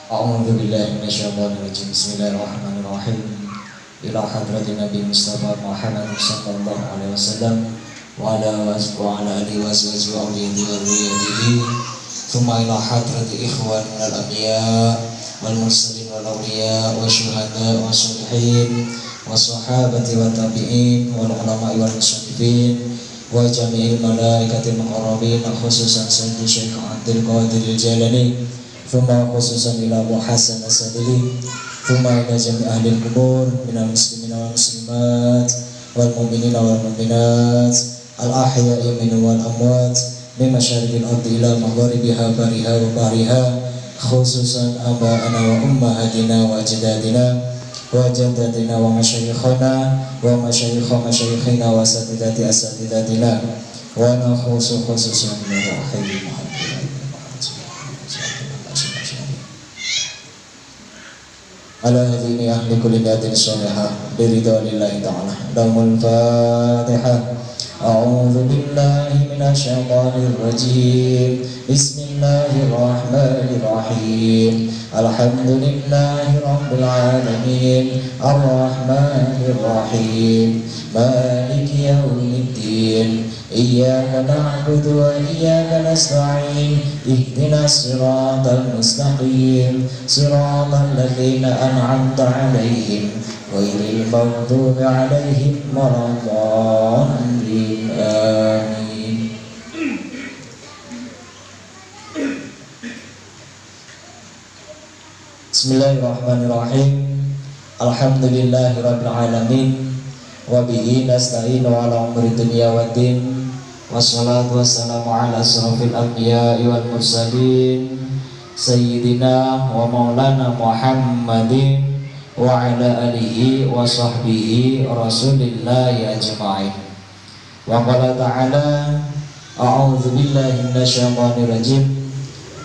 A'udzu billahi minasyaitonir rajim. Bismillahirrahmanirrahim. Ila hadratin Nabi Mustafa Muhammad sallallahu alaihi wasallam wa ala alihi wa sahbihi wa awliyatihi. Tsumma ila hadrati ikhwan minal anbiya wal mursalin wal awliya wa syuhada wa sholihin wa sahabati wa tabi'in wal ulama'i wal musannifin wa jami'il malaikatil muqarrabin, khususan Sayyidi Syekh Abdul Qadir Al-Jailani, thumma khususan ila Muhassan As-Sadili, thumma ila jami' ahli al-qubur minal muslimin wal muslimat wal mu'minina wal mu'minat al-ahya'i minhum wal amwat min masyariqil ardi ila magharibiha bariha wa bahriha, khususan aba'ana wa ummahatina wa ajdadina wa jaddatina wa masyayikhana wa masyayikha masyayikhina wa asatidati asatidatina wa nakhusu khususan min rahim ala hadini ahli kulli niyatin sholihah biridha lillahi ta'ala. Damul Fatihah. A'udzu billahi minasyaitonir rajim. Bismillahirrahmanirrahim. Alhamdulillahi rabbil alamin. Arrahmanir rahim. Maliki yaumiddin. Iyyaka na'budu wa iyyaka nasta'in. Ihdinas siratal mustaqim. Siratal ladzina an'amta 'alaihim ghairil maghdubi 'alaihim waladdallin. Amin. Bismillahirrahmanirrahim. Alhamdulillahirabbil alamin. Wa bihi nasta'inu ala umuri dunya waddin. Wassalatu wassalamu ala asrofil anbiya'i wal mursalin Sayyidina wa maulana Muhammadin wa ala alihi wa sahbihi rasulillahi ajma'in. Wa qala ta'ala a'udzu billahi minasyaitonir rajim.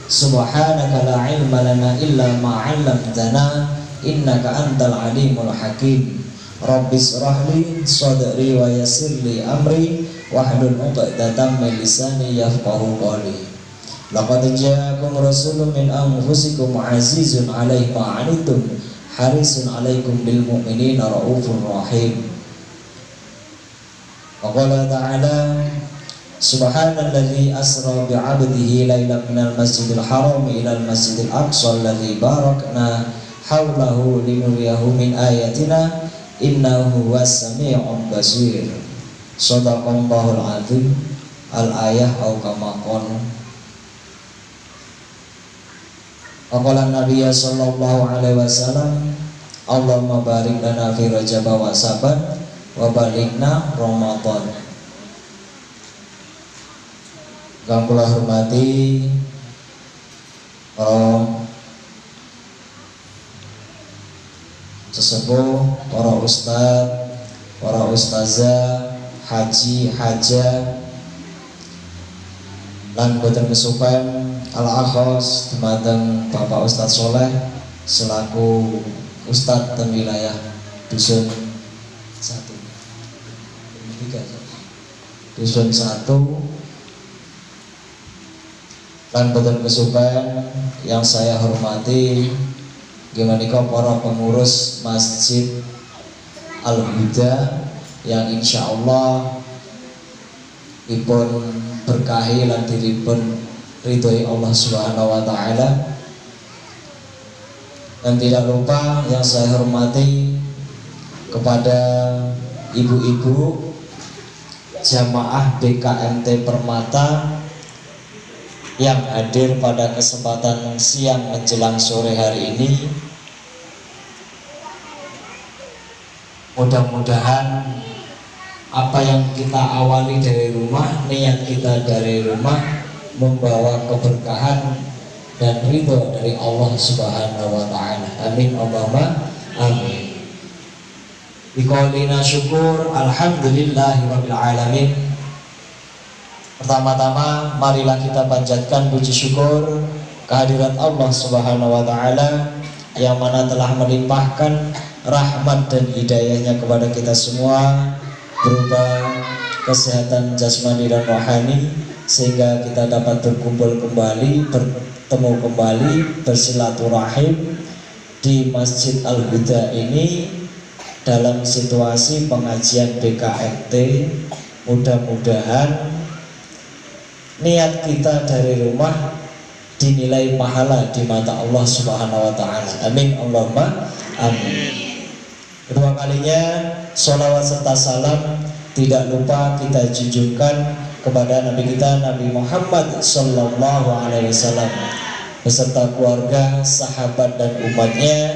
Subhanaka la ilma lana illa ma 'allamtana innaka antal alimul hakim. Rabbis rahli sadri wa yassirli amri wahlul 'uqdatam min lisani yafqahu qawli. Laqad ja'akum rasulun min anfusikum 'azizun 'alaihi ma 'anittum harisun 'alaikum bil mu'minina raufur rahim. Wa qala ta'ala subhanalladzi asra bi 'abdihi lailan minal masjidil haram ilal masjidil aqsa alladzi barakna haulahu linuriyahu min ayatina innahu was-sami'un basir. Shadaqallahul azim. Al-ayah au kama qala. Qala Nabi sallallahu alaihi wasallam, Allahumma barik lana fi Rajab wa Saban wa balighna Ramadan. Kang kula hormati sesepuh, para ustadz, para ustazah, haji, hajah, lan boten kesupen al-akhos dumateng Bapak Ustadz Soleh selaku ustadz dan wilayah dusun 1 dusun 1, lan boten kesupen yang saya hormati gimana para pengurus Masjid Al-Huda yang insya Allah dipun berkahi lan dipun ridhoi Allah Subhanahu wa taala. Dan tidak lupa yang saya hormati kepada ibu-ibu jamaah BKMT Permata yang hadir pada kesempatan siang menjelang sore hari ini. Mudah-mudahan apa yang kita awali dari rumah, niat kita dari rumah membawa keberkahan dan ridho dari Allah Subhanahu wa taala. Amin Allahumma amin. Biqaulina syukur alhamdulillahirabbil alamin. Pertama-tama marilah kita panjatkan puji syukur kehadirat Allah Subhanahu wa taala yang mana telah melimpahkan rahmat dan hidayahnya kepada kita semua berupa kesehatan jasmani dan rohani sehingga kita dapat berkumpul kembali bertemu kembali bersilaturahim di Masjid Al-Huda ini dalam situasi pengajian BKMT. Mudah-mudahan niat kita dari rumah dinilai pahala di mata Allah Subhanahu wa Ta'ala. Amin Allahumma amin. Kedua kalinya sholawat serta salam tidak lupa kita junjungkan kepada Nabi kita Nabi Muhammad Sallallahu Alaihi Wasallam beserta keluarga, sahabat dan umatnya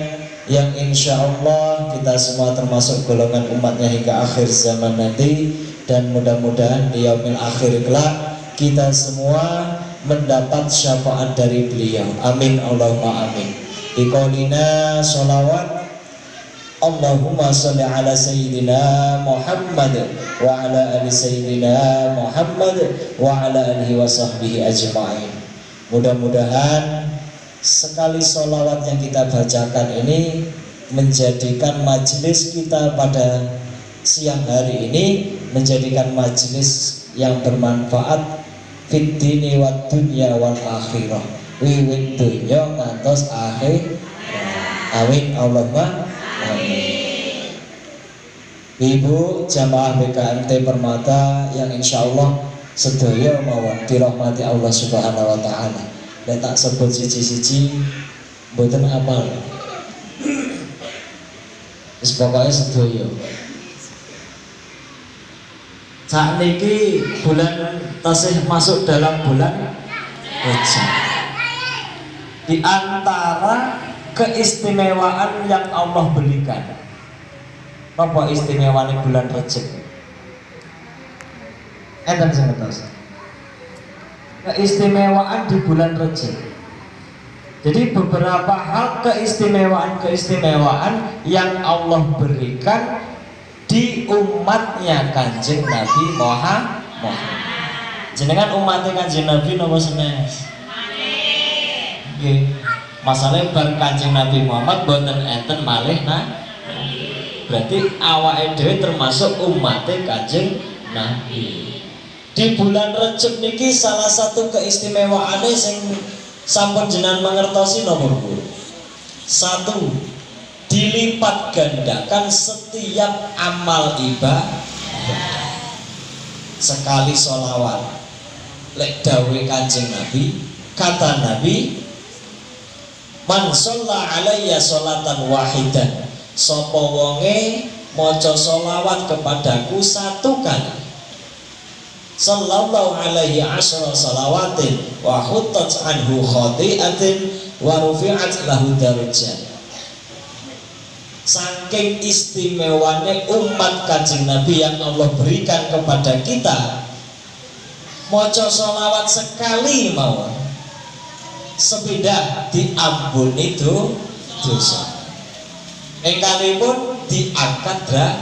yang insya Allah kita semua termasuk golongan umatnya hingga akhir zaman nanti, dan mudah-mudahan di yaumil akhir kelak kita semua mendapat syafaat dari beliau. Amin Allahumma amin. Biqaulina sholawat Allahumma sholli ala sayyidina Muhammad wa ala ali sayyidina Muhammad wa ala alihi wa sahbihi ajma'in. Mudah-mudahan sekali sholawat yang kita bacakan ini menjadikan majelis kita pada siang hari ini menjadikan majelis yang bermanfaat fid dini wad dunya wal akhirah, wiwit dunya ngantos akhir. Amin Allahumma amin. Ibu jamaah BKMT Permata yang insya Allah sedaya mawon dirahmati Allah Subhanahu wa Ta'ala. Dan tak sebut siji-siji mboten apal. Wis pokoke sedaya. Saat ini bulan tasih masuk dalam bulan Rajab. Di antara keistimewaan yang Allah berikan, apa istimewanya bulan Rajab? Enten sing ngertos. Keistimewaan di bulan Rajab. Jadi beberapa hal keistimewaan yang Allah berikan di umatnya Kanjeng Nabi Muhammad. Jenengan umatnya Kanjeng Nabi napa senes? Nggih. Masalahnya bar Kanjeng Nabi Muhammad boten enten malih berarti awake dhewe termasuk umatnya Kanjeng Nabi. Di bulan Rajab niki salah satu keistimewaane sing sampun jenengan mangertosi napa Bu? Satu, dilipat gandakan setiap amal ibadah. Sekali sholawat lek dawe Kanjeng Nabi, kata Nabi, man sholla alayya sholatan wahidan, sapa wonge maca sholawat kepadaku satu kali, sallallahu alaihi asyra salawatin wa huttat anhu khati'atin wa rufi'at lahu darajat. Saking istimewanya umat Kanjeng Nabi yang Allah berikan kepada kita, maca sholawat sekali mawon sepidah diampuni dosa, engkalipun diangkat derajat.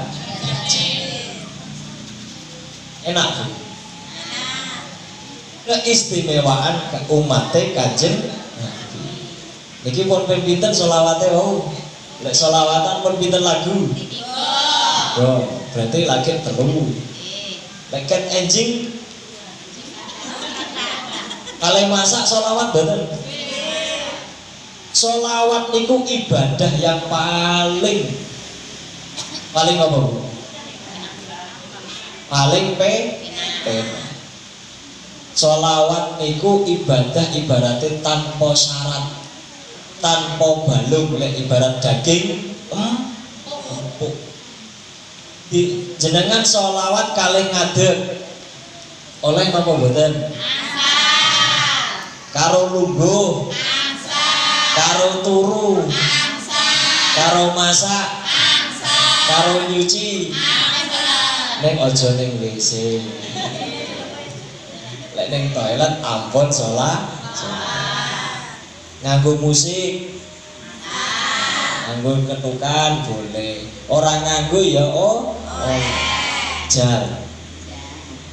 Enak Bu. Keistimewaan umatnya Kanjeng Nabi. Niki pun pinten sholawate wau. Lek sholawatan pun pinten lagu? Oh, berarti lagi telu. Lek ket enjing kalih masak sholawat boten? Sholawat niku ibadah yang paling apa Bu? Paling sholawat niku ibadah ibaratnya tanpa syarat, tanpa balung, lek ibarat daging empuk. Di jenengan sholawat kalih ngadeg oleh napa mboten? Karo lungguh, karo turu, karo masak, karo nyuci. Nek aja ning WC. Lek ning toilet ampun sholat. Nganggo musik, nganggo ketukan boleh. Orang nganggo ya jar.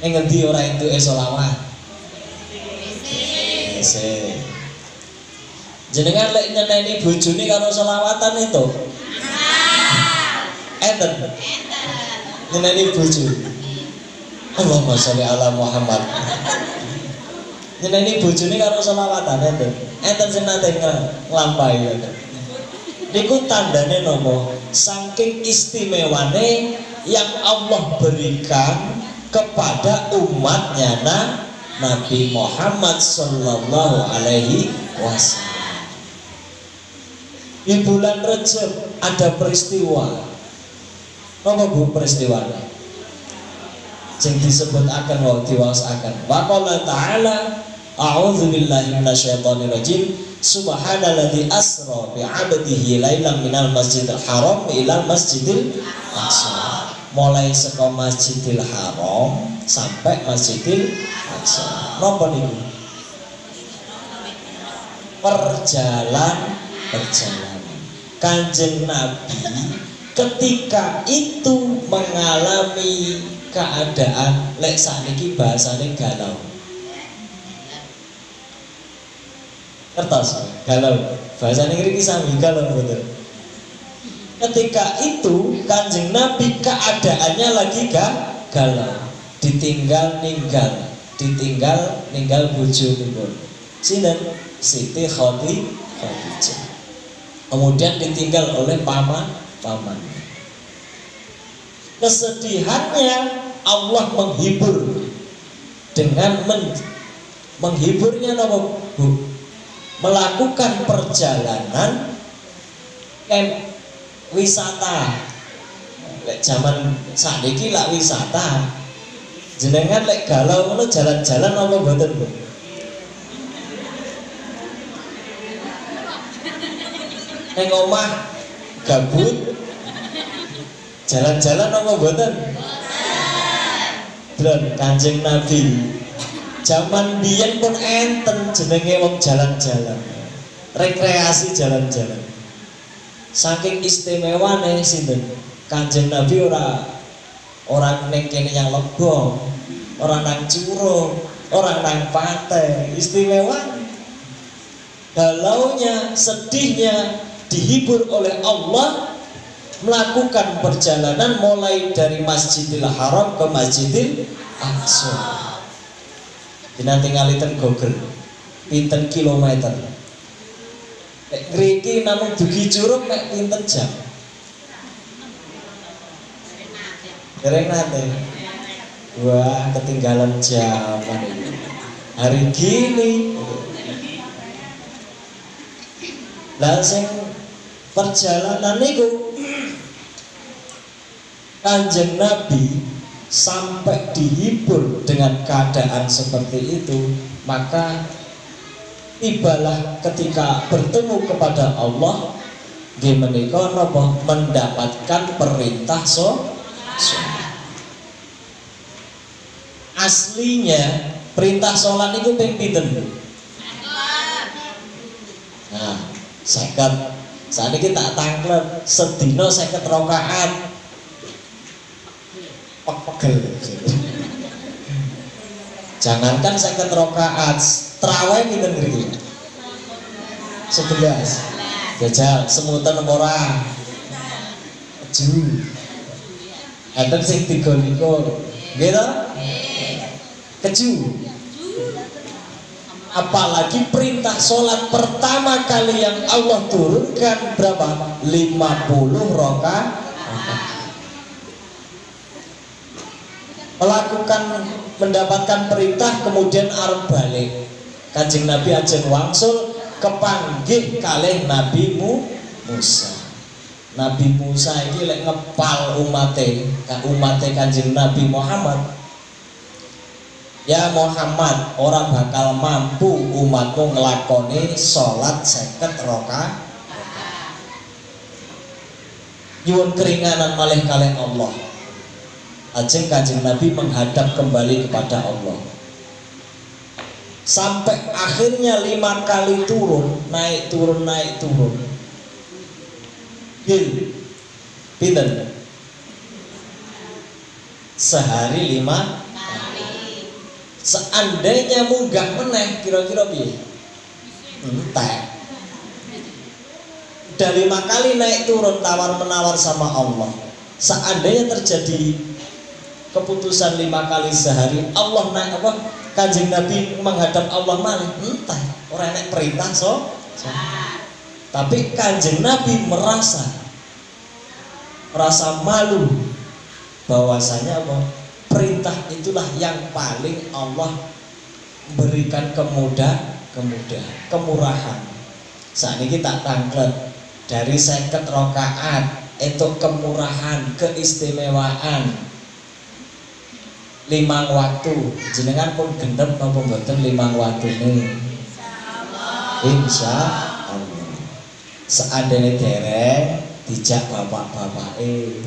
Ning ngendi ora entuke sholawat? Jenengan lek nyeneni bojone karo sholawatan itu? Enten. Nyeneni bojo. Allahumma sholli ala Muhammad. nyeneni bojone karo selawatan enten. Enten sing nate nglampahi ngoten. Niku tandane nopo? Saking istimewane yang Allah berikan kepada umatnya Nabi Muhammad sallallahu alaihi wasallam. Di bulan Rajab ada peristiwa. Apa bu peristiwane? Sing disebutaken wa diwaosaken. Wa qala ta'ala a'udzu billahi minasyaitonir rajim. Subhanalladzi asra bi 'abdihi lailan minal masjidil haram ila masjidil aqsa. Mulai saka Masjidil Haram sampai Masjidil Aqsa. Napa niku? Perjalanan. Kanjeng Nabi ketika itu mengalami keadaan lek sakniki bahasane galau. Kertas galau. Bahasane ngriki sami galau betul. Ketika itu Kanjeng Nabi keadaannya lagi galau, ditinggal ninggal bojonipun. Sinten? Siti Khadijah. Kemudian ditinggal oleh paman. Kesedihannya Allah menghibur dengan menghiburnya nopo Bu? Melakukan perjalanan wisata. Lek zaman sakniki lak wisata. Jenengan lek galau ngono jalan-jalan apa mboten, Bu? Ning omah gabut jalan-jalan apa mboten? Delon Kanjeng Nabi. Zaman biyen pun enten jenenge wong jalan-jalan. Rekreasi jalan-jalan. Saking istimewane sinten? Kanjeng Nabi ora ning kene yang Lebong, ora nang Curug, ora nang Pantai. Istimewa. Galaunya, sedihnya dihibur oleh Allah melakukan perjalanan mulai dari Masjidil Haram ke Masjidil Aqsa. Dinanti ngaliten Google pinten kilometer. Ngriki namung dugi Curug mek pinten jam? Dereng nate. Wah, ketinggalan zaman. Hari gini. Lah sing perjalanan niku Kanjeng Nabi sampai dihibur dengan keadaan seperti itu, maka tibalah ketika bertemu kepada Allah nggih menika napa mendapatkan perintah aslinya perintah sholat itu ping pinten? Nah, 50. Saat ini tak tangklet sedina 50 rakaat. Pegel. Jangankan 50 rakaat, traweh pinten ngriki? 11. Jajal semutan ora. Keju. Enten sing 23. Nggih to? Keju. Apalagi perintah sholat pertama kali yang Allah turunkan berapa? 50 rakaat. Mendapatkan perintah kemudian arep balik. Kanjeng Nabi ajeng wangsul kepanggih kalih Nabi Musa. Nabi Musa iki lek ngepal umate Kanjeng Nabi Muhammad. Ya Muhammad, orang bakal mampu umatmu ngelakoni sholat 50 rakaat. Nyuwun keringanan malih kalih Allah. Ajeng Kanjeng Nabi menghadap kembali kepada Allah. Sampai akhirnya 5 kali turun, naik turun. Bil, pinten? Sehari 5 kali. Seandainya munggah meneh kira-kira piye? Entek. Udah 5 kali naik turun tawar menawar sama Allah. Seandainya terjadi keputusan 5 kali sehari, Allah naik apa? Kanjeng Nabi menghadap Allah malih entah ora enek perintah tapi Kanjeng Nabi merasa malu bahwasanya apa? Perintah itulah yang paling Allah berikan kemurahan. Saat ini tak tanglet dari 50 rakaat itu kemurahan, keistimewaan 5 waktu. Jenengan pun gendep napa mboten 5 waktune? Insya Allah. Seandainya dereng dijak bapak-bapake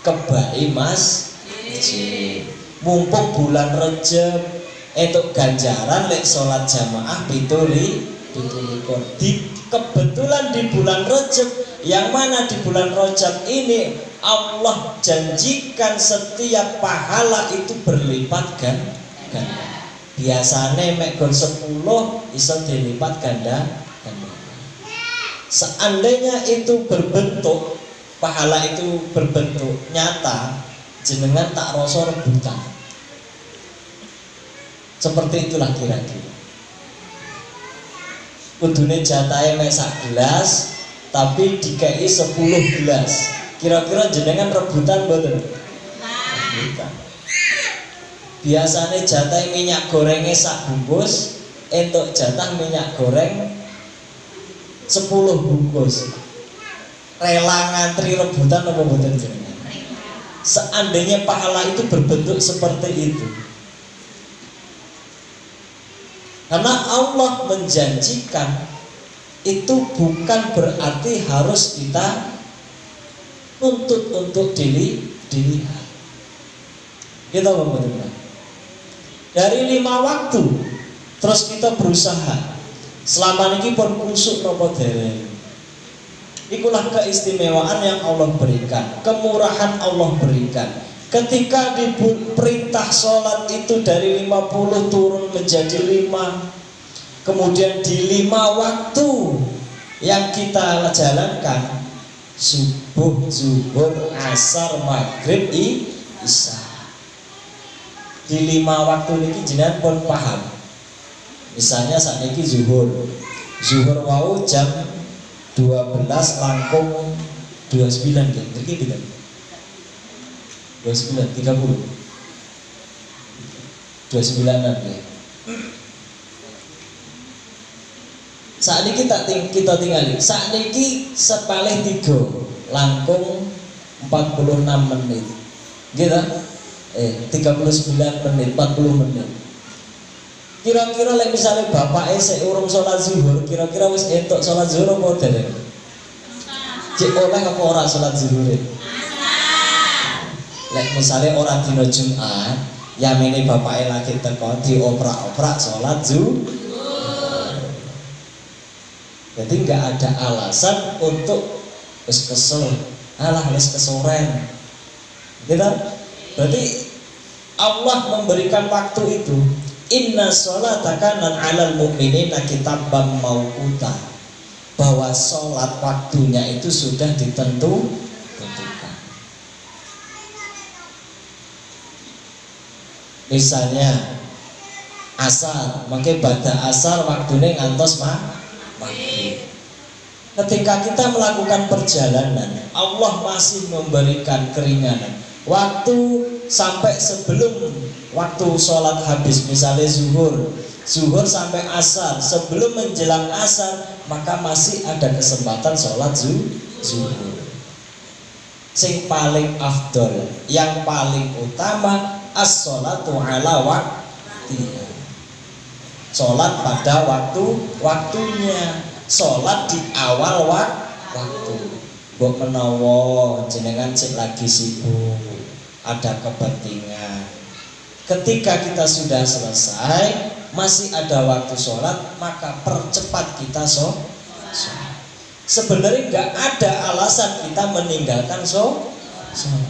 kebai Mas mumpung bulan Rejab entuk ganjaran lek salat jamaah 17. Kebetulan di bulan Rejab, yang mana di bulan Rejab ini Allah janjikan setiap pahala itu berlipat ganda. Biasanya mek gon 10 iso dilipat ganda. Seandainya itu berbentuk pahala itu berbentuk nyata, jenengan tak rasa rebutan. Seperti itulah kira-kira. Kudune jatahe mek sak gelas tapi dikai 10 gelas. Kira-kira jenengan rebutan mboten? Rebutan. Biasanya jatah minyak gorengnya sak bungkus, entuk jatah minyak goreng 10 bungkus. Rela ngantri rebutan apa mboten jenengan? Seandainya pahala itu berbentuk seperti itu. Karena Allah menjanjikan itu bukan berarti harus kita nuntut untuk dilihat. Kita benar. Dari 5 waktu terus kita berusaha selama ini pun kusuk nopo dereng. Itulah keistimewaan yang Allah berikan, kemurahan Allah berikan. Ketika diperintah sholat itu dari 50 turun menjadi 5, kemudian di 5 waktu yang kita jalankan, subuh, zuhur, asar, maghrib, isya. Di 5 waktu ini jenengan pun paham. Misalnya saat ini zuhur wau jam 12 langkung 29 gitu. Gitu. 29, 30 29an ya. Saat ini kita tinggali. Saat ini sepalih 3 langkung 46 menit. Gitu. 39 menit, 40 menit. Kira-kira lek misalnya bapake sik urung salat zuhur, kira-kira wis entuk salat zuhur apa dereng? Cek oleh apa ora salat zuhur? Lek misalnya orang dino Jumat, yamene bapake lagi teko dioprak-oprak salat zuhur. Jadi nggak ada alasan untuk wis kesel, alah wis kesoren. Gitu? Berarti Allah memberikan waktu itu. Inna sholata kanat 'alal mu'minina kitaban mauquta. Bahwa sholat waktunya itu sudah tentukan. Misalnya asar, maka pada asar waktunya ngantos maghrib. Ketika kita melakukan perjalanan, Allah masih memberikan keringanan. Waktu sampai sebelum waktu sholat habis, misalnya zuhur sampai asar, sebelum menjelang asar maka masih ada kesempatan sholat zuhur. Sing paling afdol, yang paling utama as-sholatu ala waktiha. Sholat pada waktunya, sholat di awal waktu. Mbok menawa jenengan cek lagi sibuk, ada kepentingan. Ketika kita sudah selesai, masih ada waktu sholat, maka percepat kita sholat. Sebenarnya nggak ada alasan kita meninggalkan sholat.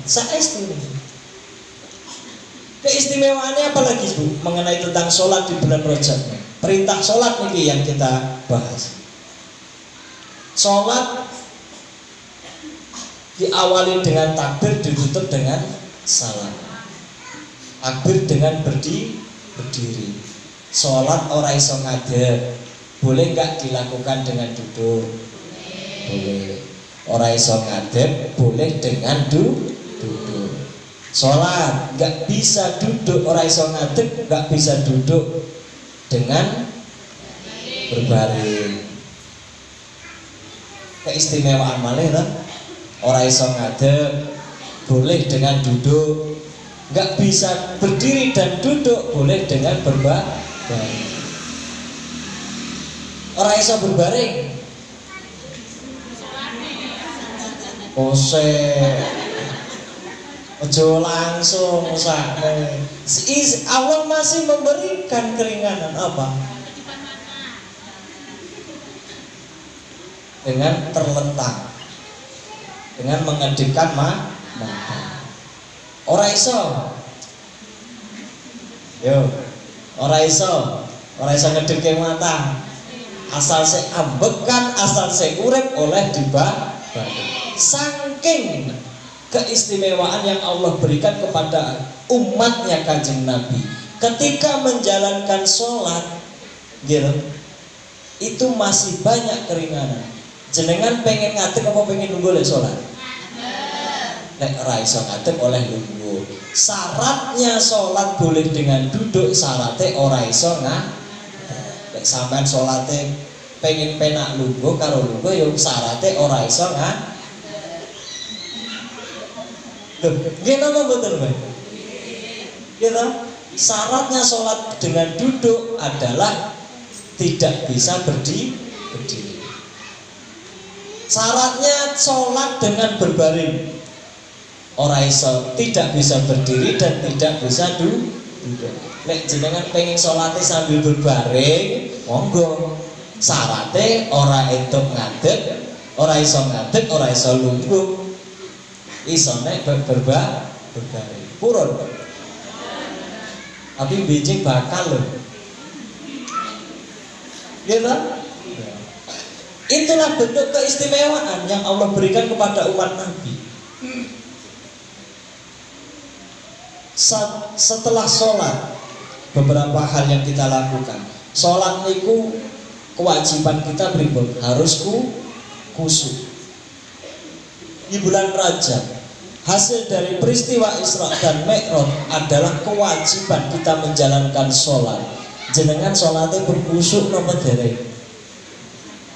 Saestu. Keistimewaannya apa lagi Bu mengenai tentang sholat di bulan Rajab? Perintah sholat ini yang kita bahas. Sholat diawali dengan takbir, ditutup dengan salam. Takbir dengan berdiri. Sholat ora iso ngadeg, boleh nggak dilakukan dengan duduk? Boleh. Ora iso ngadeg, boleh dengan duduk. Sholat nggak bisa duduk, ora iso ngadeg, nggak bisa duduk dengan berbaring. Keistimewaan malih lah. Ora iso ngadeg, boleh dengan duduk. Nggak bisa berdiri dan duduk, boleh dengan berbaring. Ora iso berbaring. Ose ojo langsung usahane. Allah masih memberikan keringanan apa? Dengan terlentang, dengan mengedipkan mata. Ora iso. Yo, ora iso ngedipke mata. Asal se ambekan, asal se urip oleh dibalik. Saking keistimewaan yang Allah berikan kepada umatnya Kanjeng Nabi ketika menjalankan sholat gitu, itu masih banyak keringanan. Jenengan pengen ngadeg apa pengen nunggu oleh sholat? Nek ora iso ngadeg oleh nunggu. Syaratnya sholat boleh dengan duduk, syaratnya ora iso ngadeg. Nek sampean sholate pengen penak lungguh karo lungguh ya syaratnya ora iso ngadeg. Gimana betul Pak? Gitu. Syaratnya sholat dengan duduk adalah tidak bisa berdiri. Syaratnya sholat dengan berbaring. Ora iso, tidak bisa berdiri dan tidak bisa duduk. Nek jenengan pengen sholatnya sambil berbaring, monggo. Syaratnya ora entuk ngadeg, ora iso ngadeg, ora iso lungguh. Iso nek berbaring. Purun. Tapi biji bakal loh. Gitu? Itulah bentuk keistimewaan yang Allah berikan kepada umat Nabi. Setelah sholat, beberapa hal yang kita lakukan. Sholat itu kewajiban kita berikut, harus khusyuk. Di bulan Rajab, hasil dari peristiwa Isra dan Mi'raj adalah kewajiban kita menjalankan sholat. Jenengan sholatnya berkhusyuk nopo dereng?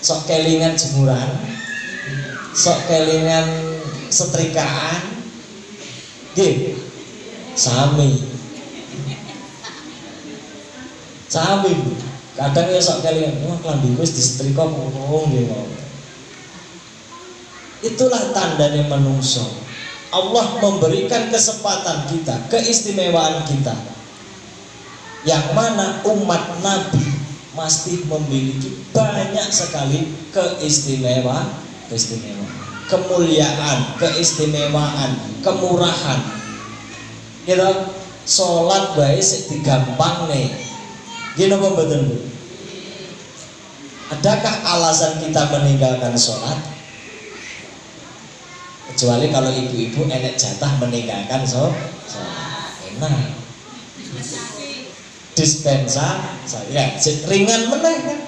Sok kelingan jemuran, sok kelingan setrikaan, nggih, sami. Kadang ya sok kelingan, wah klambiku wis disetrika murung nggih. Itulah tandanya menungso. Allah memberikan kesempatan kita, keistimewaan kita, yang mana umat Nabi masih memiliki banyak sekali keistimewaan, kemuliaan, keistimewaan, kemurahan. Kita sholat baik sik digampang nih. Gini apa betul? Adakah alasan kita meninggalkan sholat? Kecuali kalau ibu-ibu enek jatah meninggalkan sholat. Enak. Dispensa saya ringan meneh kan.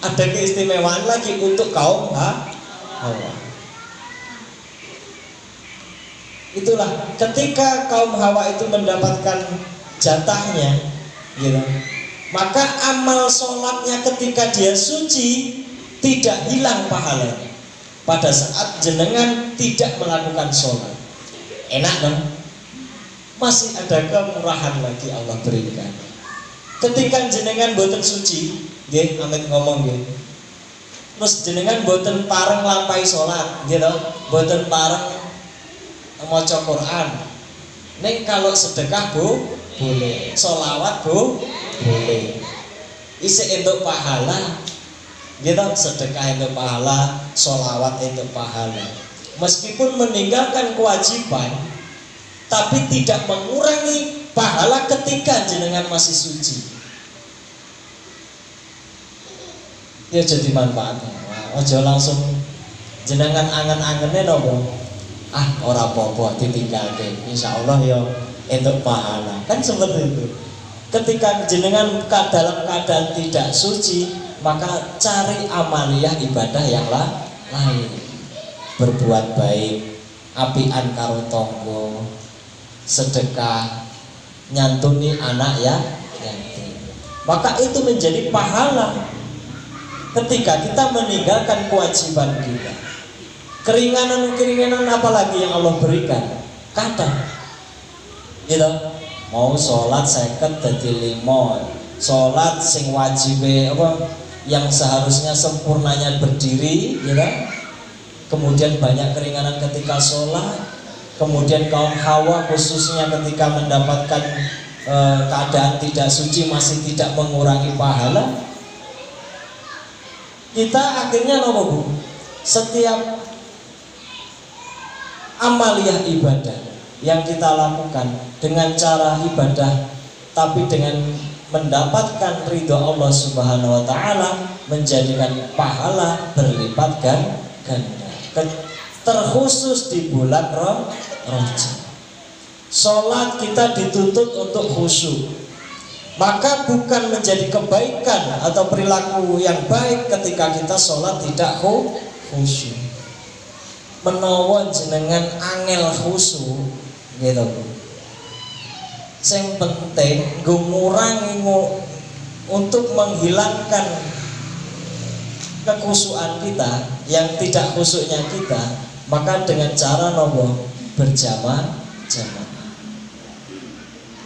Ada keistimewaan lagi untuk kaum Hawa. Itulah ketika kaum Hawa itu mendapatkan jatahnya, gitu. Maka amal sholatnya ketika dia suci tidak hilang pahalanya pada saat jenengan tidak melakukan sholat. Enak dong. Masih ada kemurahan lagi Allah berikan. Ketika jenengan boten suci, nggih, amit ngomong nggih. Terus jenengan boten pareng lampahi sholat, gitu, boten pareng maca Quran. Ning kalau sedekah boleh, sholawat boleh. Isi entuk pahala, gitu, sedekah entuk pahala, sholawat entuk pahala. Meskipun meninggalkan kewajiban, tapi tidak mengurangi pahala ketika jenengan masih suci. Ya jadi manfaatnya. Ojo langsung jenengan angen-angennya nopo. Ora apa-apa ditinggalke. Insyaallah ya entuk pahala. Kan seperti itu. Ketika jenengan dalam keadaan tidak suci, maka cari amaliyah ibadah yang lain. Berbuat baik, apian karo tonggo, sedekah, nyantuni anak yatim. Maka itu menjadi pahala ketika kita meninggalkan kewajiban kita. Keringanan apalagi yang Allah berikan? Kadang gitu, mau sholat 50 dadi 5, sholat sing wajib apa yang seharusnya sempurnanya berdiri, gitu. Kemudian banyak keringanan ketika sholat. Kemudian kaum Hawa khususnya ketika mendapatkan keadaan tidak suci masih tidak mengurangi pahala. Kita akhirnya Bu? Setiap amaliyah ibadah yang kita lakukan dengan cara ibadah tapi dengan mendapatkan ridho Allah Subhanahu wa taala, menjadikan pahala berlipat ganda. Terkhusus di bulan Rajab. Salat kita dituntut untuk khusyuk. Maka bukan menjadi kebaikan atau perilaku yang baik ketika kita sholat tidak khusyuk. Menawa jenengan angel khusyuk, gitu. Yang penting ngurangi untuk menghilangkan kekhusyuan kita, yang tidak khusyuknya kita, maka dengan cara nopo berjamaah.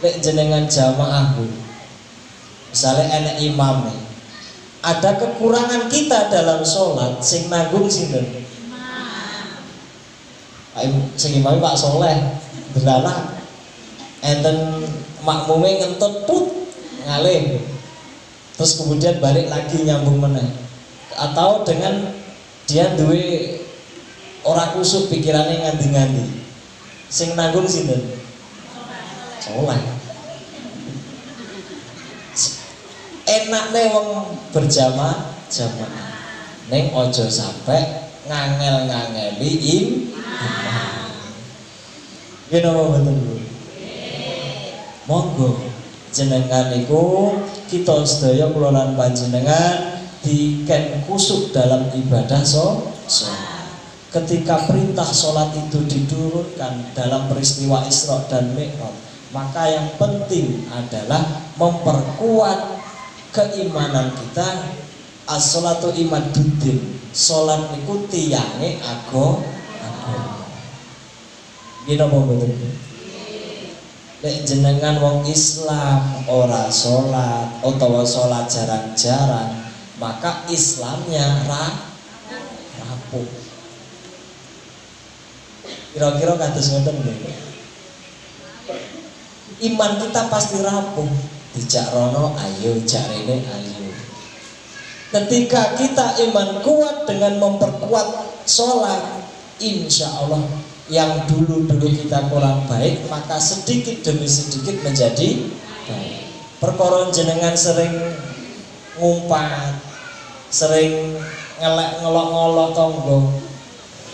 Lek jenengan jamaah Bu, misalnya enak imam, ada kekurangan kita dalam sholat, sing nanggung sinten? Sing imam Pak Soleh, delala, enten makmume ngentut put ngalih, terus kemudian balik lagi nyambung meneh. Atau dengan dia duwe ora kusuk pikirannya nganti-nganti, sing nanggung sinten? Soleh. Enaknya wong berjamaah neng ojo sampai ngangel-ngangeli imam. Gini apa betul? Monggo jenengan niku kita sedaya kula lan panjenengan diken kusuk dalam ibadah sholat. Ketika perintah sholat itu diturunkan dalam peristiwa Isra dan Mi'raj, maka yang penting adalah memperkuat keimanan kita. As-sholatu imaduddin, sholat niku tiyange agama. Gino apa betul? Lek jenengan wong Islam ora sholat utawa sholat jarang-jarang, maka Islamnya rapuh. Kira-kira kados ngoten nggih. Iman kita pasti rapuh. Dijak rono ayo, jak rene ayo. Ketika kita iman kuat dengan memperkuat sholat, insya Allah yang dulu-dulu kita kurang baik, maka sedikit demi sedikit menjadi baik. Perkara jenengan sering ngumpat, sering ngelok-ngelok tonggo,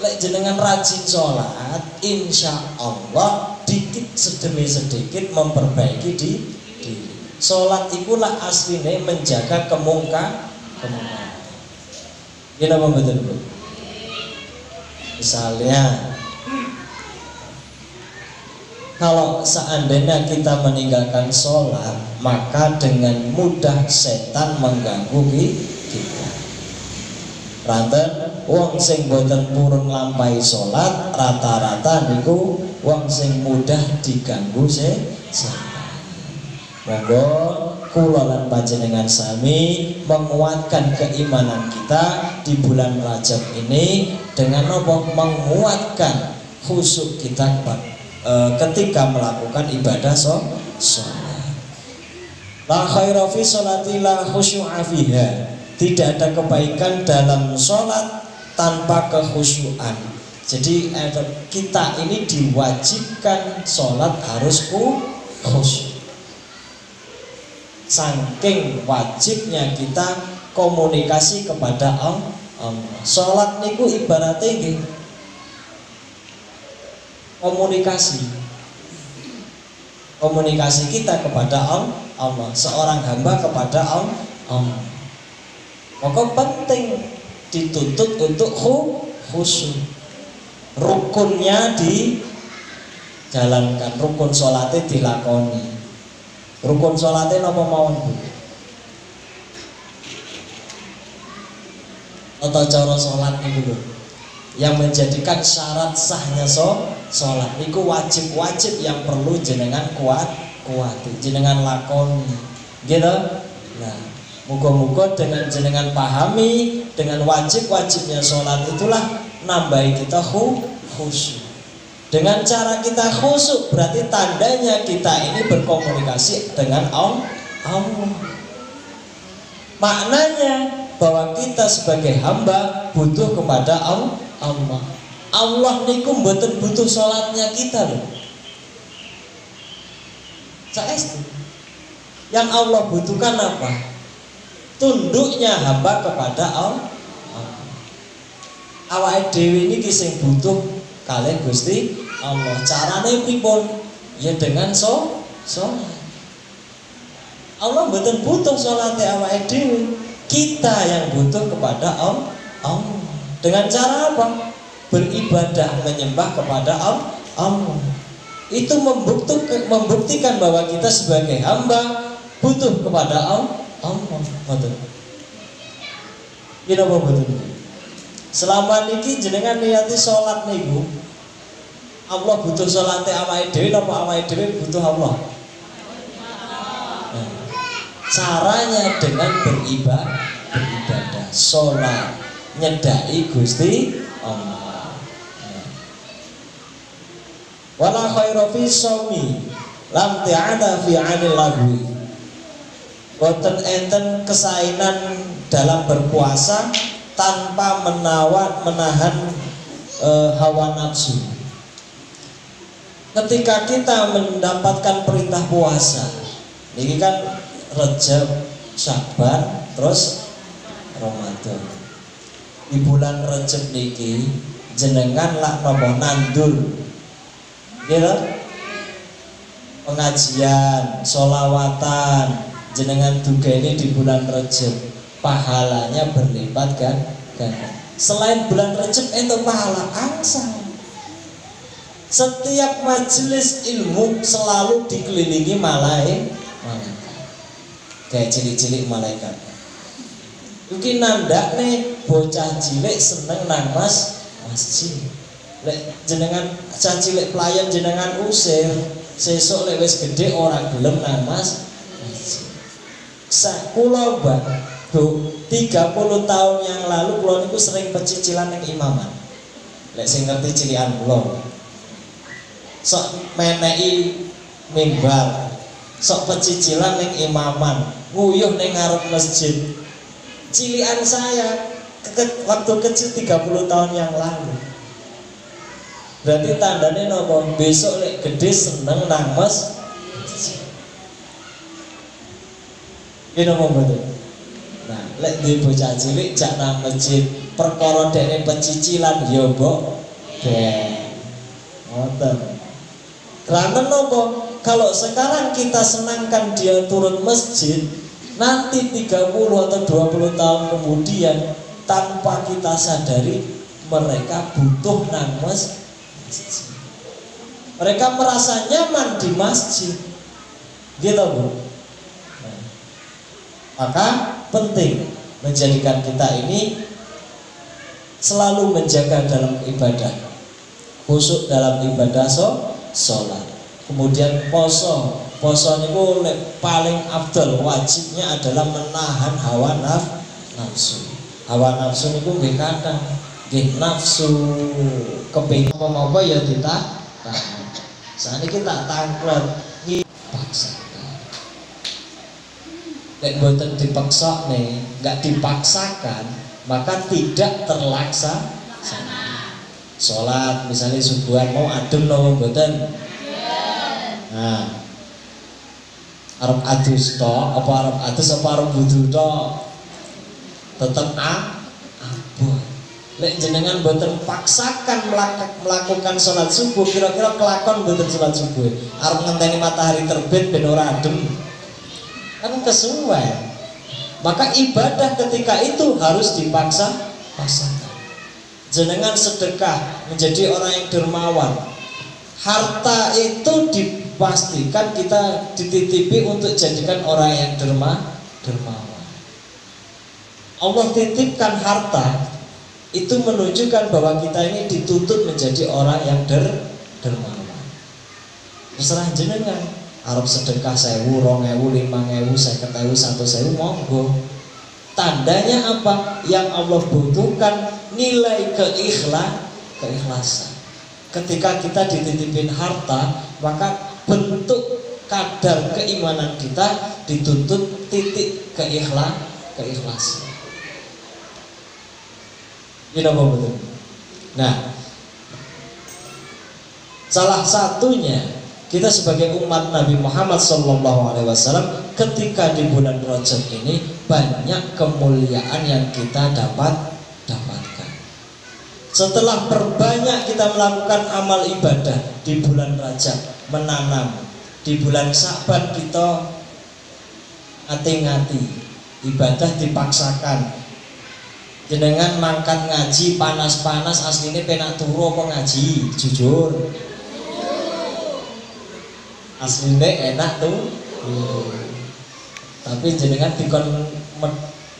lek jenengan rajin sholat, insya Allah dikit demi sedikit memperbaiki diri. Sholat ikulah aslinya menjaga kemungkaran. Gini apa betul Bu? Misalnya kalau seandainya kita meninggalkan sholat, maka dengan mudah setan mengganggu kita. Ranten wong sing boten purun lampahi sholat, rata-rata niku wong sing mudah diganggu setan. Monggo kula lan panjenengan sami menguatkan keimanan kita di bulan Rajab ini dengan apa? Menguatkan khusyuk kita ketika melakukan ibadah sholat. La khaira fi sholati la khusyu'a fiha. Tidak ada kebaikan dalam sholat tanpa kekhusyuan. Jadi kita ini diwajibkan sholat harus khusyuk. Saking wajibnya kita komunikasi kepada Allah. Sholat niku ibaratnya nggih komunikasi. Komunikasi kita kepada Allah, seorang hamba kepada Allah. Maka penting dituntut untuk khusyuk. Rukunnya dijalankan, rukun sholatnya dilakoni. Rukun sholatnya napa mawon Bu? Atau cara sholat itu yang menjadikan syarat sahnya sholat itu wajib-wajib yang perlu jenengan kuati, jenengan lakoni, gitu. Nah, muga-muga dengan jenengan pahami dengan wajib-wajibnya sholat itulah nambahi kita khusyuk. Dengan cara kita khusyuk berarti tandanya kita ini berkomunikasi dengan Allah. Maknanya bahwa kita sebagai hamba butuh kepada Allah. Allah niku mboten butuh sholatnya kita loh. Saestu. Yang Allah butuhkan apa? Tunduknya hamba kepada Allah. Awake dhewe niki sing butuh kalih Gusti Allah. Carane pripun? Ya dengan sholat. Allah mboten butuh salate awake dhewe. Kita yang butuh kepada Allah. Dengan cara apa? Beribadah, menyembah kepada Allah. Itu membuktikan bahwa kita sebagai hamba butuh kepada Allah. Betul. Gila betul. Selama niki jenengan niati sholat niku, Allah butuh salate awake dhewe napa awake dhewe butuh Allah? Nah, caranya dengan beribadah, sholat, nyedai Gusti Allah. Wala khairu fi shaumi lam ta'ada fi 'anil lagwi. Boten enten kesainan dalam berpuasa tanpa menahan hawa nafsu. Ketika kita mendapatkan perintah puasa, ini kan Rajab, Syaban, terus Ramadan. Di bulan Rajab niki jenengan lah nopo nandur, gitu? Pengajian, sholawatan, jenengan juga ini di bulan Rajab. Pahalanya berlipat kan? Selain bulan Rajab itu pahala angsal. Setiap majelis ilmu selalu dikelilingi malaikat. Kayak cilik-cilik malaikat. Mungkin nandak nih bocah cilik seneng nang masjid. Lek jenengan cah cilik pelayan jenengan usir, sesuk lek wis gede ora gelem nang masjid. Kula Mbak, 30 tahun yang lalu kula niku sering pecicilan ning imaman. Lek sing ngerti cilikan kula. Sok meneki mimbar, sok pecicilan ning imaman, nguyuh ning ngarep masjid. Cilikan saya waktu kecil 30 tahun yang lalu. Berarti tandanya nopo? Besok lek gede seneng nang masjid. Ini nopo betul. Nah, lek di bocah cilik jak nang masjid, perkara dekne pecicilan ya mbok ngoten. Karena nopo? Kalau sekarang kita senangkan dia turun masjid, nanti 30 atau 20 tahun kemudian tanpa kita sadari mereka butuh nang masjid. Mereka merasa nyaman di masjid, gitu Bu. Maka penting menjadikan kita ini selalu menjaga dalam ibadah, khusyuk dalam ibadah sholat. Kemudian poso niku paling afdal, wajibnya adalah menahan hawa nafsu. Hawa nafsu niku nggih kadang nggih nafsu kepengin apa ya ditahan. Saniki tak tangklet paksa. Lek boten dipaksa nih, nggak dipaksakan, maka tidak terlaksana. Sholat misalnya subuhan mau adem no boten. Nah, arep adus tok, apa arep adus apa arep wudu tok, tetep abot. Lek jenengan boten paksakan melakukan sholat subuh, kira-kira kelakon boten sholat subuh. Arep ngenteni matahari terbit ben ora adem. Kan kesuwen. Maka ibadah ketika itu harus dipaksakan. Jenengan sedekah menjadi orang yang dermawan. Harta itu dipastikan kita dititipi untuk jadikan orang yang dermawan. Allah titipkan harta itu menunjukkan bahwa kita ini dituntut menjadi orang yang dermawan. Terserah jenengan, arep sedekah 1.000, 2.000, 5.000, 50.000, 1.000, monggo. Tandanya apa? Yang Allah butuhkan nilai keikhlasan. Ketika kita dititipin harta, maka bentuk kadar keimanan kita dituntut titik keikhlasan. Ini apa betul? Nah, salah satunya kita sebagai umat Nabi Muhammad SAW ketika di bulan Rajab ini banyak kemuliaan yang kita dapatkan. Setelah perbanyak kita melakukan amal ibadah di bulan Rajab, menanam, di bulan Sa'ban kita ngati-ngati, ibadah dipaksakan. Jenengan mangkat ngaji panas-panas aslinya penak turu apa ngaji? Jujur. Aslinya enak tuh. Tapi jenengan dikon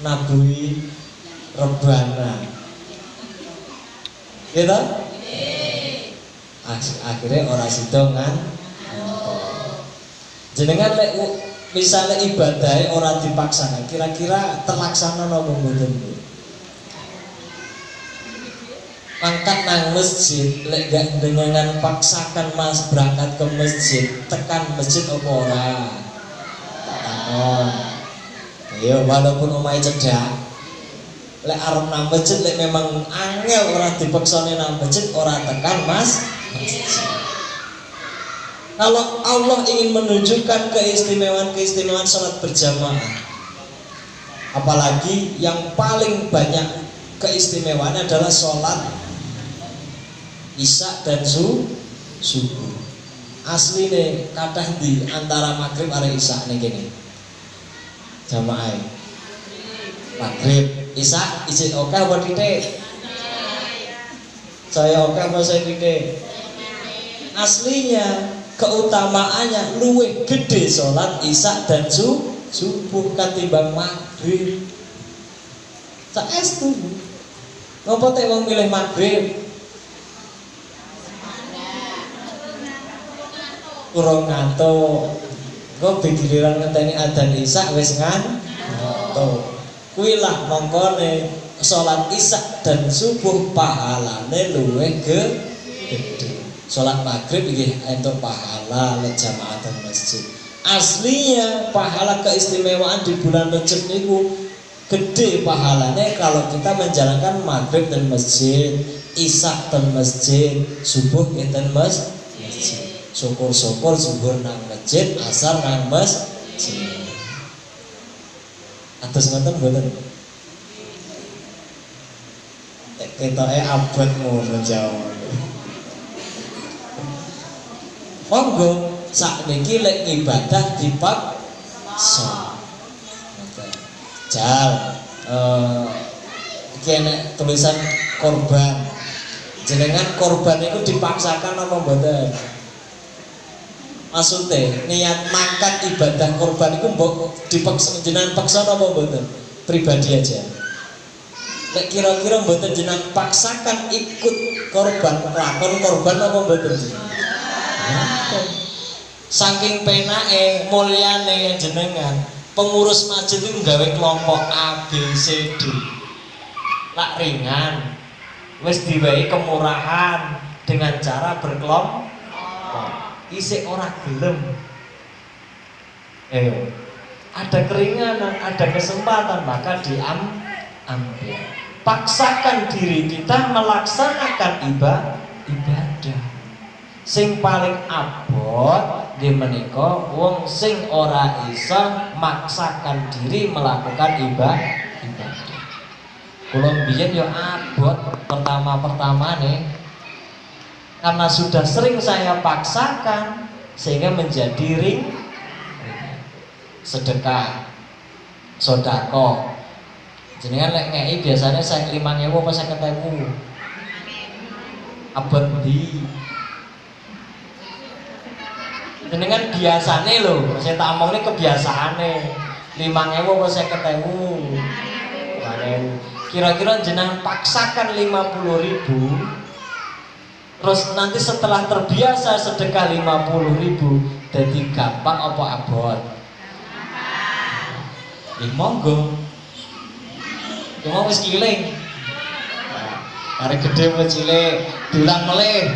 nabui rebana. Gitu? Akhirnya orang sidongan. Jenengan misalnya ibadahnya orang dipaksakan, kira-kira terlaksana napa mboten? Angkat nang masjid, lek gak dengan paksakan mas berangkat ke masjid, tekan masjid apa ora? Takon. Ayo walaupun omahe cedhak, lek arep nang masjid, lek memang angel ora dipeksane nang masjid, ora tekan masjid. Kalau Allah ingin menunjukkan keistimewaan sholat berjamaah, apalagi yang paling banyak keistimewaannya adalah sholat Isya dan subuh. Asli nih kathah di antara maghrib arek Isya nih gini. Jamaah maghrib Isya isi oke apa titik? Saya oke apa saya titik? Aslinya keutamaannya luwih gede sholat Isya dan subuh ketimbang maghrib. Saestu. Ngopo teh wong milih maghrib? Kurang ngantuk. Kok giliran ngenteni adzan Isya wis ngantuk. Kuwi lah mongkone salat Isya dan subuh pahalane luwih gede. Salat maghrib iki entuk pahala le jamaah masjid. Aslinya pahala keistimewaan di bulan Rajab niku gede pahalanya kalau kita menjalankan maghrib dan masjid, Isya dan masjid, subuh dan masjid. Syukur-syukur zuhur nang masjid, asar nang masjid. Atus ngoten mboten? Ketoke abot ngono jawab. Monggo sakniki lek ibadah dipaksa. Jal iki tulisan korban. Jenengan korban itu dipaksakan apa mboten? Maksudnya niat mangkat ibadah korban itu mbok dipaksa jenengan paksa apa mboten? Pribadi aja. Lek kira-kira mboten jenengan paksakan ikut korban, lakon korban apa mboten? Saking penake mulyane jenengan, pengurus masjid itu nggawe kelompok A, B, C, D. Lak ringan, wis diwehi kemurahan dengan cara berkelompok. Isik ora gelem. Ada keringanan, ada kesempatan, maka diambil. Paksakan diri kita melaksanakan ibadah. Sing paling abot nggih menika wong sing ora isa maksakan diri melakukan ibadah. Kula mbiyen ya abot pertama nih, karena sudah sering saya paksakan sehingga menjadi ring sedekah, sodako. Jenengan lek ngei biasanya saya 5.000 apa 50.000. Abot di jenengan biasane lho, saya tak omong ini kebiasaane 5.000 apa 50.000. Kira-kira jenengan paksakan 50.000, terus nanti setelah terbiasa sedekah 50.000 jadi gampang apa abot? Monggo cuma wis kiling arek gede apa cilik dulang meleh.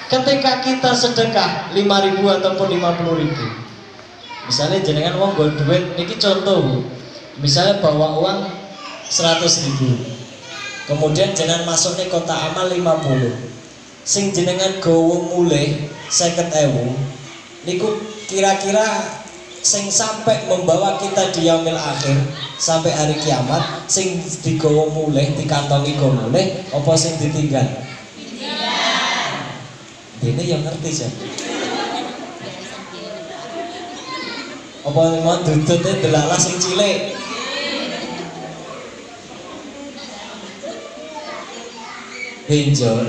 Ketika kita sedekah 5.000 ataupun 50.000, misalnya jenengan wong nggo duit niki contoh, misalnya bawa uang 100.000, kemudian jenengan masuk nih kotak amal 50, sing jenengan gowo mulai 50.000 niku kira-kira sing sampai membawa kita di yaumil akhir sampai hari kiamat, sing digowo mulai dikantongi go mulai apa sing ditinggal? Ini yang ngerti sih. Apa mau dudutnya delala sing cilik?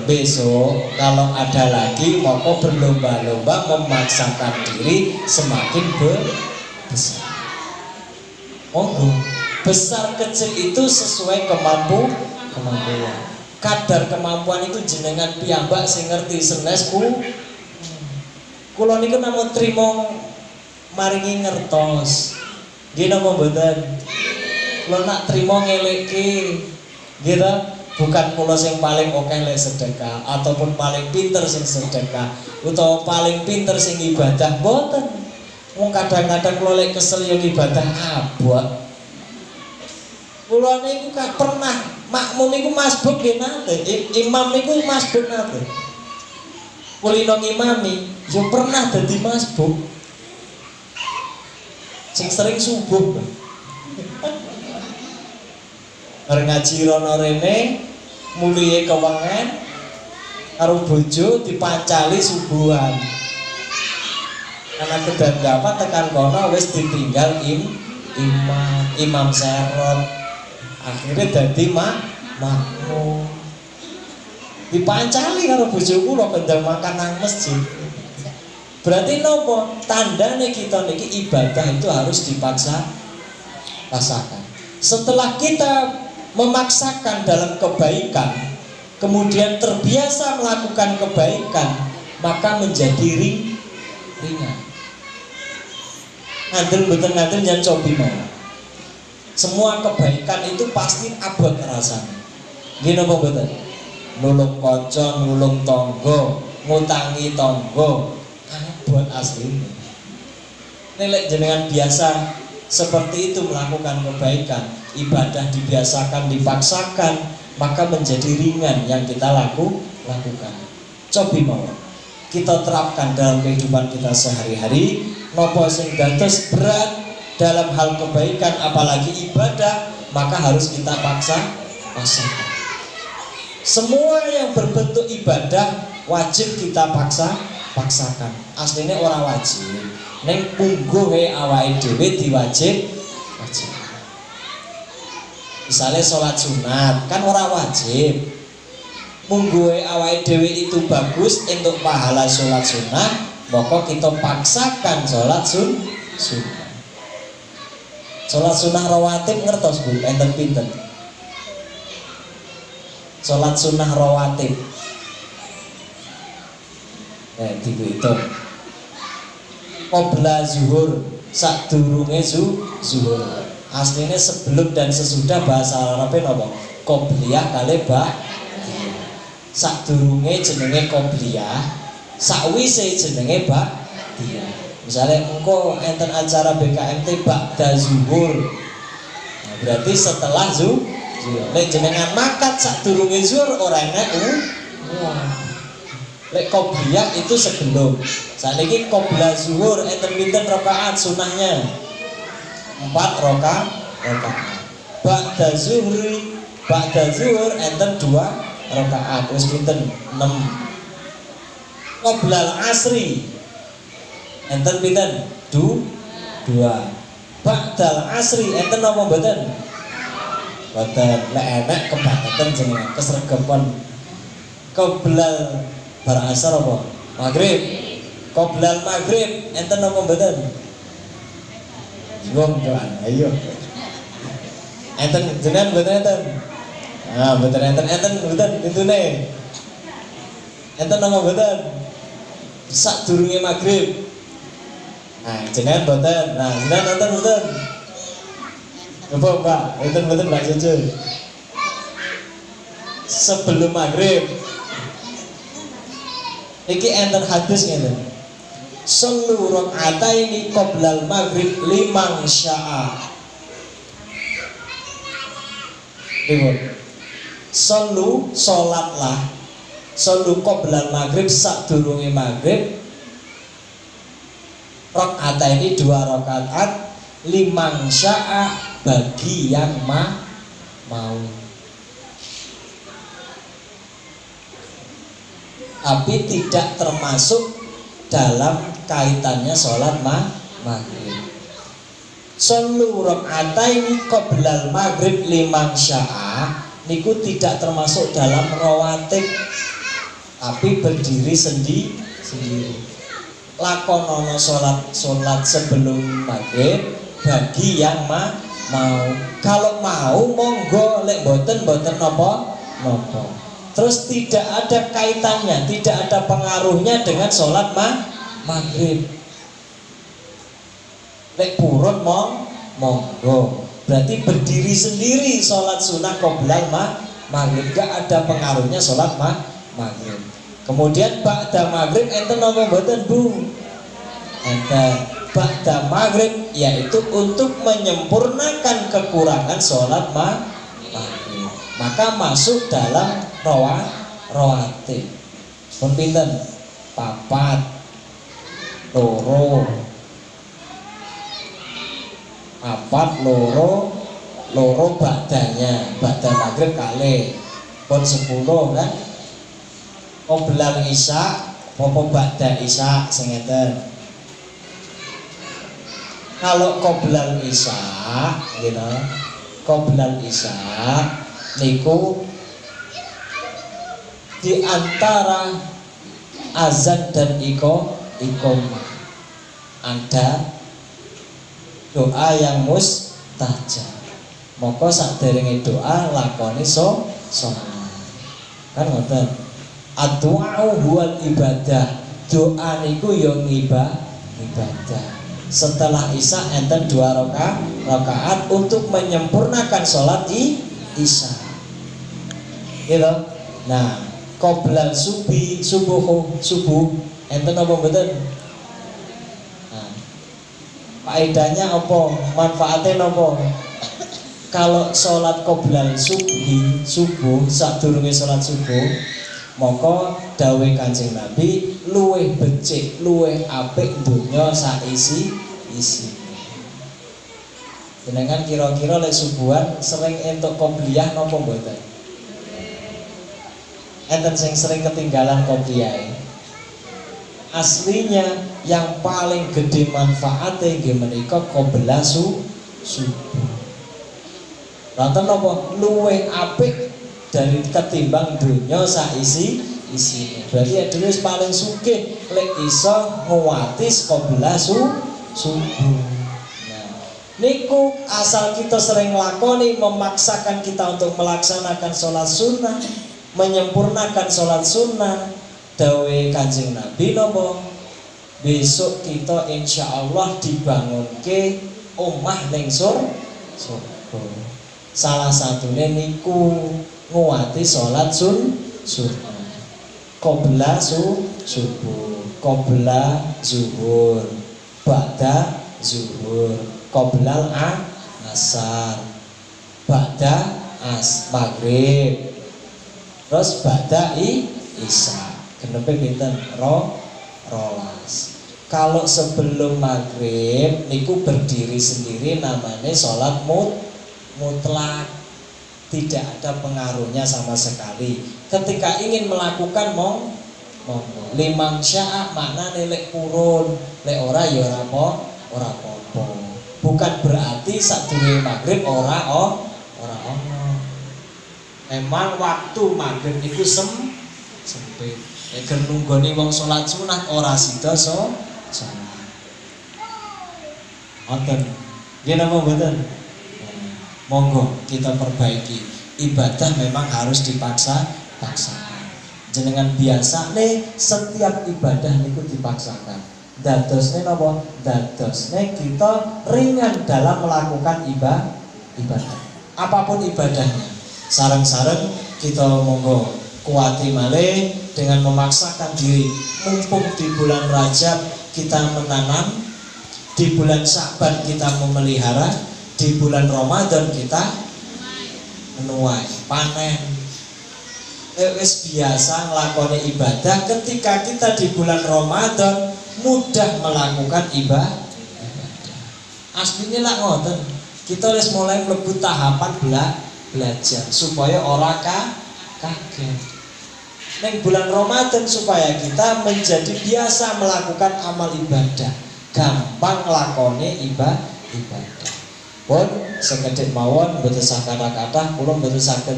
Besok kalau ada lagi moko berlomba-lomba memaksakan diri semakin besar. Monggo, besar kecil itu sesuai kemampuan. Kadar kemampuan itu jenengan piyambak sing ngerti senes kula niku namung trimo maringi ngertos. Nggih napa mboten? Kula nak trimo ngelekke. Nggih ta? Bukan kula sing paling oke lek sedekah ataupun paling pinter sing sedekah utawa paling pinter sing ibadah, mboten. Wong kadang-kadang kula lek kesel yo ibadah abot. Kula niku pernah makmum niku masbuk nggih nate, imam niku masbuk nate. Kulino ngimami yo pernah dadi masbuk. Sing sering subuh. Bareng ngaji rono rene mulihe kewengen karo bojo dipancali subuhan. Karena kedandapan tekan kono wis ditinggal imam serot. Akhirnya dadi makmum. Dipancali karo bojo kula kendang makan nang masjid. Berarti nopo? Tandane kita niki ibadah itu harus dipaksakan. Setelah kita memaksakan dalam kebaikan, kemudian terbiasa melakukan kebaikan, maka menjadi ringan. Ngandel mboten ngandel jan cobi mawon. Semua kebaikan itu pasti abot rasanya. Nggih napa mboten? Nulung kanca, nulung tangga, ngutangi tangga, abot asline. Nek jenengan biasa seperti itu melakukan kebaikan, ibadah dibiasakan, dipaksakan, maka menjadi ringan yang kita lakukan. Cobi mawon kita terapkan dalam kehidupan kita sehari-hari. Nopo sing dados berat dalam hal kebaikan apalagi ibadah, maka harus kita paksakan. Semua yang berbentuk ibadah wajib kita paksakan. Aslinya orang wajib. Neng pungguhe awake dhewe diwajib. Misalnya sholat sunat kan orang wajib. Pungguhe awake dhewe itu bagus untuk pahala sholat sunat, maka kita paksakan sholat sunat. Sholat sunah rawatib ngertos Bu, enten pinten? Sholat sunah rawatib. Dihitung. Qobla zuhur, sadurunge zuhur. Aslinya sebelum dan sesudah, bahasa Arabnya napa? Qobliyah kali ba'diyah. Sadurunge jenenge qobliyah, sakwise jenenge ba'diyah. Misalnya engko enten acara BKMT ba'da zuhur. Nah, berarti setelah zuhur. Lek jenengan makat sadurunge zuhur ora enak lek qobliyah itu sebelum. Saat ini qobla zuhur enten pinten rakaat sunahnya 4 rakaat. ba'da zuhur enten 2 rakaat wis pinten 6. Qoblal asri enten pinten 2. Ba'dal asri enten napa mboten? Mboten. Lek enek kebangetan jenengan kesregepan. Qoblal bar asar apa? Maghrib. Qoblal maghrib enten napa mboten? Wong tuan, ayo. Enten jenengan mboten enten. Ah, mboten enten intune. Enten napa mboten? Sadurunge maghrib. Nah, jenengan mboten. Nah, jenengan enten mboten? Coba Pak, enten mboten Mbak Cucu? Sebelum maghrib. Iki enten hadis ngene. Sallu rak'ataini qoblal maghrib liman syaa. Ribut. Sallu salatlah. Sallu qoblal maghrib sadurunge maghrib. Rak'ataini 2 rakaat liman syaa bagi yang mau. Tapi tidak termasuk dalam kaitannya sholat maghrib. Sallu rak'ataini qoblal maghrib liman syaa niku tidak termasuk dalam rawatib, tapi berdiri sendiri. Lakonono sholat sebelum maghrib bagi yang mau. Kalau mau monggo, lek boten nopo. Terus tidak ada kaitannya, tidak ada pengaruhnya dengan sholat maghrib. Lek purun monggo. Berarti berdiri sendiri sholat sunnah qoblal maghrib, gak ada pengaruhnya sholat maghrib. Kemudian ba'da maghrib enten napa mboten Bu? Enten. Ba'da maghrib yaitu untuk menyempurnakan kekurangan sholat maghrib. Maka masuk dalam rawatib. Pun pinten? 4, 2, 4, loro ba'danya. Ba'da maghrib kali pun 10 kan? Qoblal isya apa ba'da isya sing ngeten. Kalau qoblal isya gitu. Qoblal isya niku di antara azan dan iqamah ada doa yang mustajab. Moko saderenge doa lakoni sholat. Kan ngoten. Ad-du'a huwal ibadah. Doa niku yo ibadah. Setelah isya enten 2 rakaat untuk menyempurnakan sholat isya. Gitu. Nah, qoblal subuh enten apa mboten? Nah, faedahnya apa? Manfaatnya apa? Kalau sholat qoblal subuh sadurunge sholat subuh, maka dawuh Kanjeng Nabi luweh becik, luweh apik donya saisi. Jenengan kira-kira lek subuhan sering entuk qobliyah napa mboten? Enten sing sering ketinggalan qobliyah. Aslinya yang paling gede manfaatnya nggih menika qoblal subuh. Lanten napa luweh apik dari ketimbang dunya saisi. Berarti dhewe paling sugih lek iso nguwati qoblal subuh. Nah, niku asal kita sering lakoni, memaksakan kita untuk melaksanakan sholat sunnah, menyempurnakan sholat sunnah. Dawuh Kanjeng Nabi nopo? Besok kita insya Allah dibangunke omah ning surga. Salah satunya niku nguwati sholat sunnah. Qoblal subuh, qoblal zuhur, ba'da zuhur, qoblal asar, ba'da maghrib, terus ba'da isya. Genepe pinten? Rolas. Kalau sebelum maghrib niku berdiri sendiri namanya sholat mutlak, tidak ada pengaruhnya sama sekali. Ketika ingin melakukan monggo. Limang syaa maknane lek purun, lek ora ya ora apa-apa. Bukan berarti sadurunge maghrib ora ono. Memang waktu maghrib iku sempit. Nek nunggoni wong salat sunat ora sida salat. Ngoten. Nggih napa mboten? Monggo kita perbaiki. Ibadah memang harus dipaksakan. Jenengan biasa nih setiap ibadah niku dipaksakan. Dadosne napa? Dadosne kita ringan dalam melakukan ibadah. Apapun ibadahnya. Sareng-sareng kita monggo kuati malih dengan memaksakan diri. Mumpung di bulan Rajab kita menanam, di bulan Sya'ban kita memelihara, di bulan Ramadan kita menuai, panen. Wis biasa nglakoni ibadah, ketika kita di bulan Ramadan mudah melakukan ibadah. Asline lak ngoten. Kita wis mulai mlebu tahapan belajar supaya ora kaget. Ning bulan Ramadan supaya kita menjadi biasa melakukan amal ibadah, gampang nglakoni ibadah. Pun sekedhik mawon mboten sak kata-kata, kula mboten saged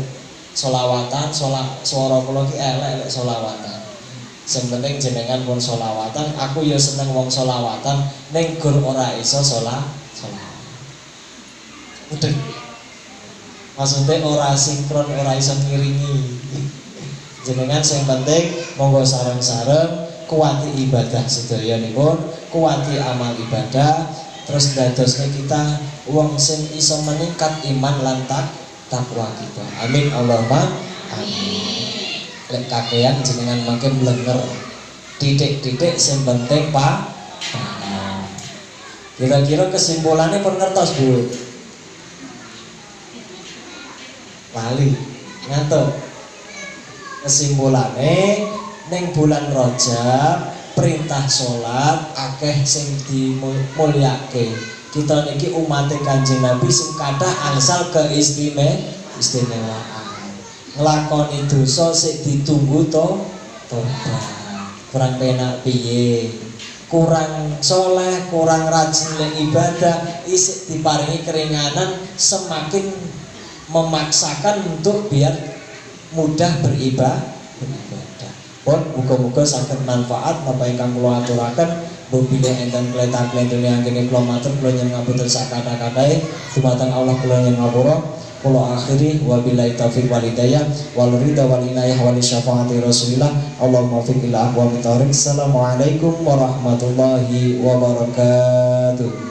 selawatan, swara kula ki elek selawatan. Sing penting jenengan pun selawatan, aku ya seneng wong selawatan, ning gur ora iso selawat. Udah. Maksudnya ora sinkron, ora iso ngiringi. Jenengan sing penting monggo sareng-sareng kuwati ibadah sedayanipun, kuwati amal ibadah. Terus dadosnya kita wong sing iso meningkat iman lan takwa kita. Amin Allahumma amin. Lek kakean jenengan makin blenger. Titik-titik sing penting Pak. Kira-kira kesimpulannya pun ngertos Bu? Lali ngantuk. Kesimpulannya ning bulan Rajab perintah sholat akeh sing dimulyake. Kita niki umat Kanjeng Nabi sing kathah angsal keistimewaan. Nglakoni dosa sik ditunggu tobat. Kurang penak piye? Kurang soleh, kurang rajin ning ibadah, isik diparingi keringanan, semakin memaksakan untuk biar mudah beribadah. Pun muga-muga saged manfaat napa ingkang kula aturaken. Bobile enten kletak-kletune anggen kula matur kula nyuwun ngapunten sak kata-katae dumateng Allah kula nyuwun ngapura. Kula akhiri wabillahi taufiq wal hidayah wal ridha wal inayah wal syafaati Rasulillah. Allahumma fiqh ila aqwamit thoriq. Assalamualaikum warahmatullahi wabarakatuh.